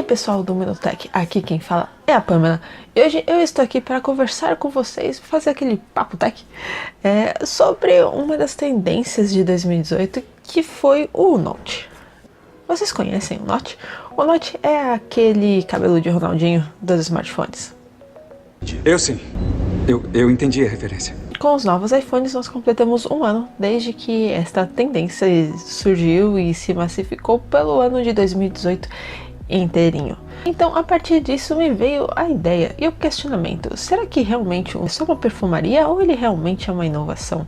aí pessoal do Minutech, aqui quem fala é a Pamela e hoje eu estou aqui para conversar com vocês, fazer aquele papo tech sobre uma das tendências de 2018 que foi o Note. Vocês conhecem o Note? O Note é aquele cabelo de Ronaldinho dos smartphones. Eu sim, eu entendi a referência. Com os novos iPhones nós completamos um ano desde que esta tendência surgiu e se massificou pelo ano de 2018 inteirinho. Então a partir disso me veio a ideia e o questionamento: será que realmente é só uma perfumaria ou ele realmente é uma inovação?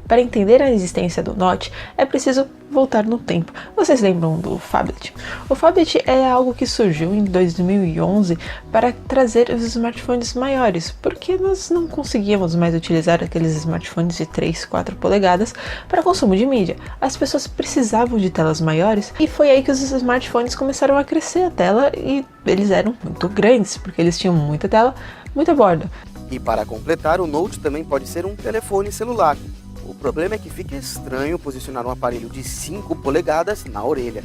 Para entender a existência do Note, é preciso voltar no tempo. Vocês lembram do Phablet? O Phablet é algo que surgiu em 2011 para trazer os smartphones maiores, porque nós não conseguíamos mais utilizar aqueles smartphones de 3, 4 polegadas para consumo de mídia. As pessoas precisavam de telas maiores e foi aí que os smartphones começaram a crescer a tela e eles eram muito grandes, porque eles tinham muita tela, muita borda. E para completar, o Note também pode ser um telefone celular. O problema é que fica estranho posicionar um aparelho de 5 polegadas na orelha.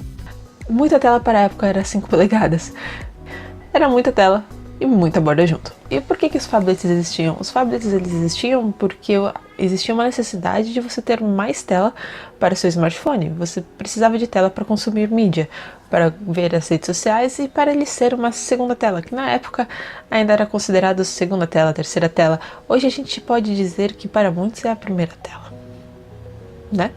Muita tela para a época era 5 polegadas. Era muita tela e muita borda junto. E por que os phablets existiam? Os phablets existiam porque existia uma necessidade de você ter mais tela para o seu smartphone. Você precisava de tela para consumir mídia, para ver as redes sociais e para ele ser uma segunda tela, que na época ainda era considerado segunda tela, terceira tela. Hoje a gente pode dizer que para muitos é a primeira tela, né?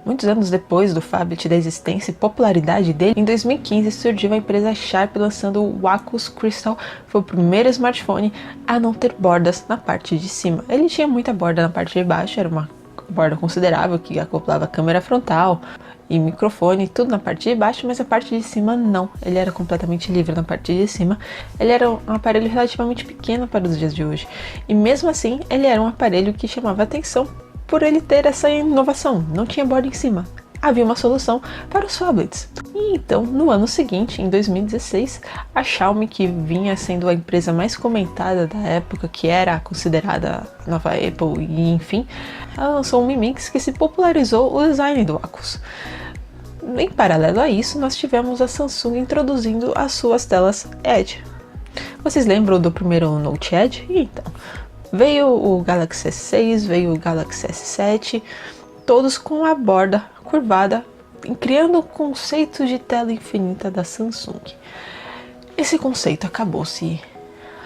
Muitos anos depois do Phablet, da existência e popularidade dele, em 2015 surgiu a empresa Sharp lançando o Wacos Crystal. Foi o primeiro smartphone a não ter bordas na parte de cima. Ele tinha muita borda na parte de baixo, era uma borda considerável que acoplava a câmera frontal e microfone, tudo na parte de baixo, mas a parte de cima não. Ele era completamente livre na parte de cima. Ele era um aparelho relativamente pequeno para os dias de hoje. E mesmo assim, ele era um aparelho que chamava atenção por ele ter essa inovação, não tinha borda em cima. Havia uma solução para os phablets. E então, no ano seguinte, em 2016, a Xiaomi, que vinha sendo a empresa mais comentada da época, que era considerada a nova Apple, e enfim, ela lançou um Mi Mix que se popularizou o design do Wacos. Em paralelo a isso, nós tivemos a Samsung introduzindo as suas telas Edge. Vocês lembram do primeiro Note Edge? Então, veio o Galaxy S6, veio o Galaxy S7, todos com a borda curvada, criando o conceito de tela infinita da Samsung. Esse conceito acabou se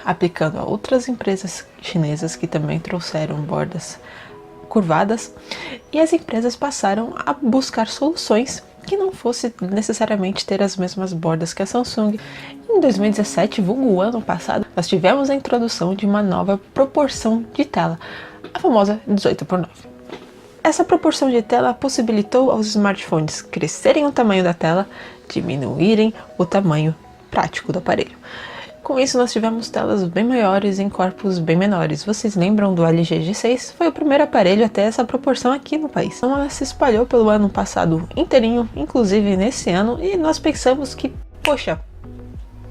aplicando a outras empresas chinesas que também trouxeram bordas curvadas, e as empresas passaram a buscar soluções que não fosse necessariamente ter as mesmas bordas que a Samsung. Em 2017, vulgo o ano passado, nós tivemos a introdução de uma nova proporção de tela, a famosa 18:9. Essa proporção de tela possibilitou aos smartphones crescerem o tamanho da tela, diminuírem o tamanho prático do aparelho. Com isso nós tivemos telas bem maiores em corpos bem menores. Vocês lembram do LG G6? Foi o primeiro aparelho a ter essa proporção aqui no país. Então ela se espalhou pelo ano passado inteirinho, inclusive nesse ano, e nós pensamos que, poxa,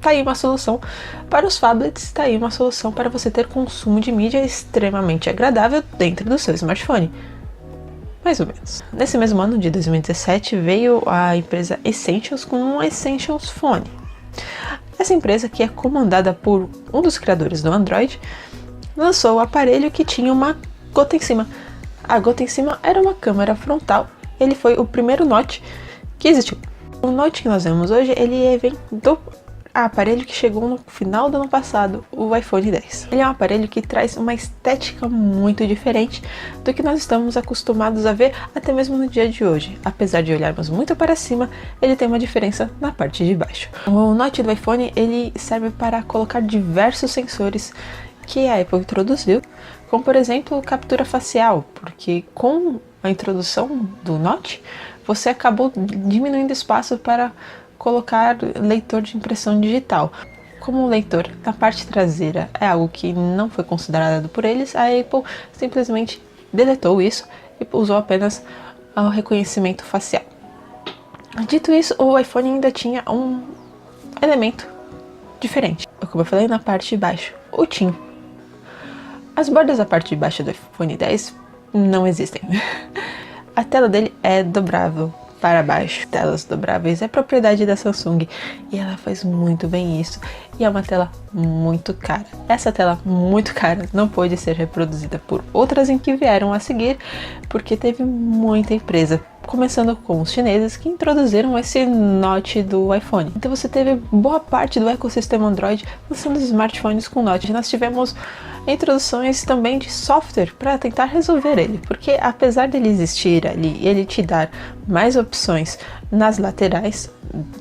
tá aí uma solução para os phablets, tá aí uma solução para você ter consumo de mídia extremamente agradável dentro do seu smartphone. Mais ou menos. Nesse mesmo ano de 2017 veio a empresa Essentials com um Essentials Phone. Essa empresa, que é comandada por um dos criadores do Android, lançou o aparelho que tinha uma gota em cima. A gota em cima era uma câmera frontal. Ele foi o primeiro Note que existiu. O Note que nós vemos hoje, ele vem do aparelho que chegou no final do ano passado, o iPhone X. Ele é um aparelho que traz uma estética muito diferente do que nós estamos acostumados a ver até mesmo no dia de hoje. Apesar de olharmos muito para cima, ele tem uma diferença na parte de baixo. O Note do iPhone, ele serve para colocar diversos sensores que a Apple introduziu, como por exemplo captura facial, porque com a introdução do Note, você acabou diminuindo espaço para colocar leitor de impressão digital. Como o leitor na parte traseira é algo que não foi considerado por eles, a Apple simplesmente deletou isso e usou apenas o reconhecimento facial. Dito isso, o iPhone ainda tinha um elemento diferente, como eu falei, na parte de baixo, o TIM. As bordas da parte de baixo do iPhone X não existem. A tela dele é dobrável, para baixo. Telas dobráveis é propriedade da Samsung e ela faz muito bem isso. E é uma tela muito cara. Essa tela muito cara não pôde ser reproduzida por outras em que vieram a seguir, porque teve muita empresa, começando com os chineses, que introduziram esse Note do iPhone. Então você teve boa parte do ecossistema Android lançando os smartphones com Note. Nós tivemos introduções também de software para tentar resolver ele, porque apesar dele existir ali e ele te dar mais opções nas laterais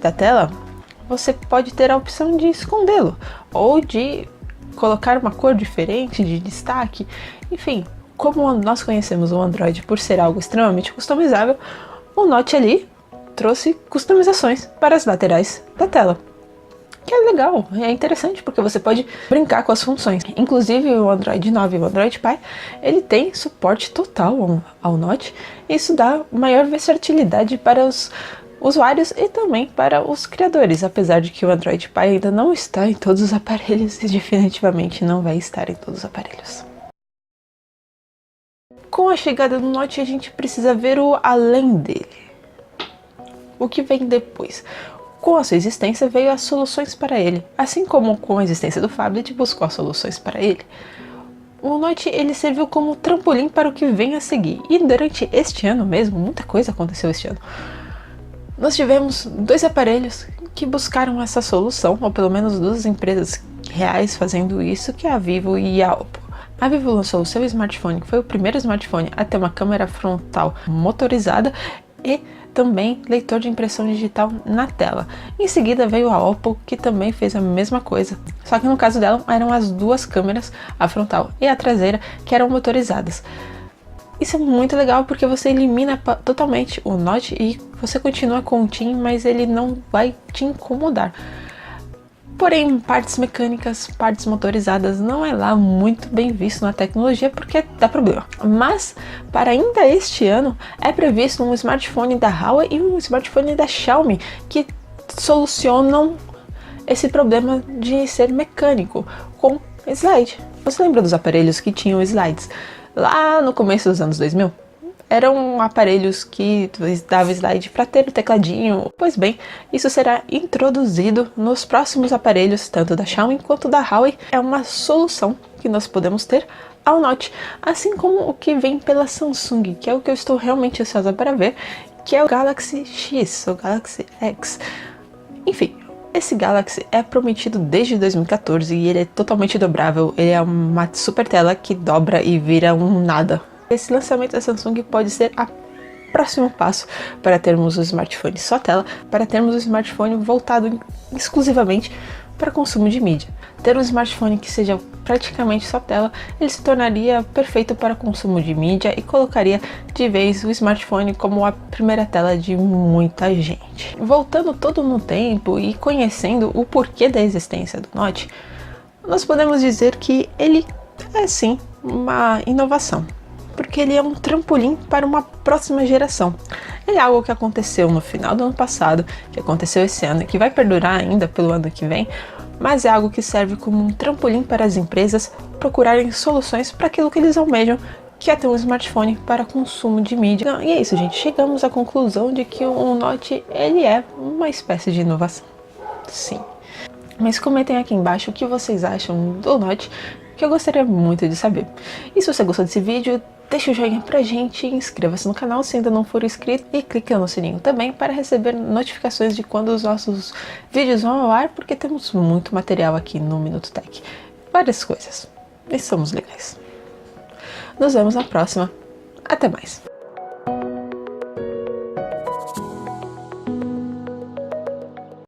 da tela, você pode ter a opção de escondê-lo ou de colocar uma cor diferente de destaque. Enfim, como nós conhecemos o Android por ser algo extremamente customizável, o Note ali trouxe customizações para as laterais da tela. Que é legal, é interessante porque você pode brincar com as funções. Inclusive o Android 9 e o Android Pie, ele tem suporte total ao Note. Isso dá maior versatilidade para os usuários e também para os criadores, apesar de que o Android Pie ainda não está em todos os aparelhos e definitivamente não vai estar em todos os aparelhos. Com a chegada do Note, a gente precisa ver o além dele. O que vem depois? Com a sua existência veio as soluções para ele. Assim como com a existência do Phablet buscou as soluções para ele, o Note ele serviu como trampolim para o que vem a seguir. E durante este ano mesmo, muita coisa aconteceu este ano. Nós tivemos 2 aparelhos que buscaram essa solução, ou pelo menos 2 empresas reais fazendo isso, que é a Vivo e a Oppo. A Vivo lançou o seu smartphone, que foi o primeiro smartphone a ter uma câmera frontal motorizada e também leitor de impressão digital na tela. Em seguida veio a Oppo, que também fez a mesma coisa, só que no caso dela eram as 2 câmeras, a frontal e a traseira, que eram motorizadas. Isso é muito legal porque você elimina totalmente o Note e você continua com o TIM, mas ele não vai te incomodar. Porém, partes mecânicas, partes motorizadas não é lá muito bem visto na tecnologia porque dá problema. Mas, para ainda este ano, é previsto um smartphone da Huawei e um smartphone da Xiaomi que solucionam esse problema de ser mecânico com slide. Você lembra dos aparelhos que tinham slides? Lá no começo dos anos 2000, eram aparelhos que davam slide para ter o tecladinho. Pois bem, isso será introduzido nos próximos aparelhos, tanto da Xiaomi quanto da Huawei. É uma solução que nós podemos ter ao Note, assim como o que vem pela Samsung, que é o que eu estou realmente ansiosa para ver, que é o Galaxy X, ou Galaxy X. Enfim, esse Galaxy é prometido desde 2014 e ele é totalmente dobrável. Ele é uma super tela que dobra e vira um nada. Esse lançamento da Samsung pode ser o próximo passo para termos o smartphone só tela, para termos o smartphone voltado exclusivamente para consumo de mídia. Ter um smartphone que seja praticamente só tela, ele se tornaria perfeito para consumo de mídia e colocaria de vez o smartphone como a primeira tela de muita gente. Voltando todo no tempo e conhecendo o porquê da existência do Note, nós podemos dizer que ele é sim uma inovação, porque ele é um trampolim para uma próxima geração. Ele é algo que aconteceu no final do ano passado, que aconteceu esse ano e que vai perdurar ainda pelo ano que vem, mas é algo que serve como um trampolim para as empresas procurarem soluções para aquilo que eles almejam, que é ter um smartphone para consumo de mídia. E é isso, gente. Chegamos à conclusão de que o Note ele é uma espécie de inovação. Sim. Mas comentem aqui embaixo o que vocês acham do Note, que eu gostaria muito de saber. E se você gostou desse vídeo, deixa o joinha pra gente, inscreva-se no canal se ainda não for inscrito e clique no sininho também para receber notificações de quando os nossos vídeos vão ao ar, porque temos muito material aqui no Minuto Tech. Várias coisas. E somos legais. Nos vemos na próxima. Até mais.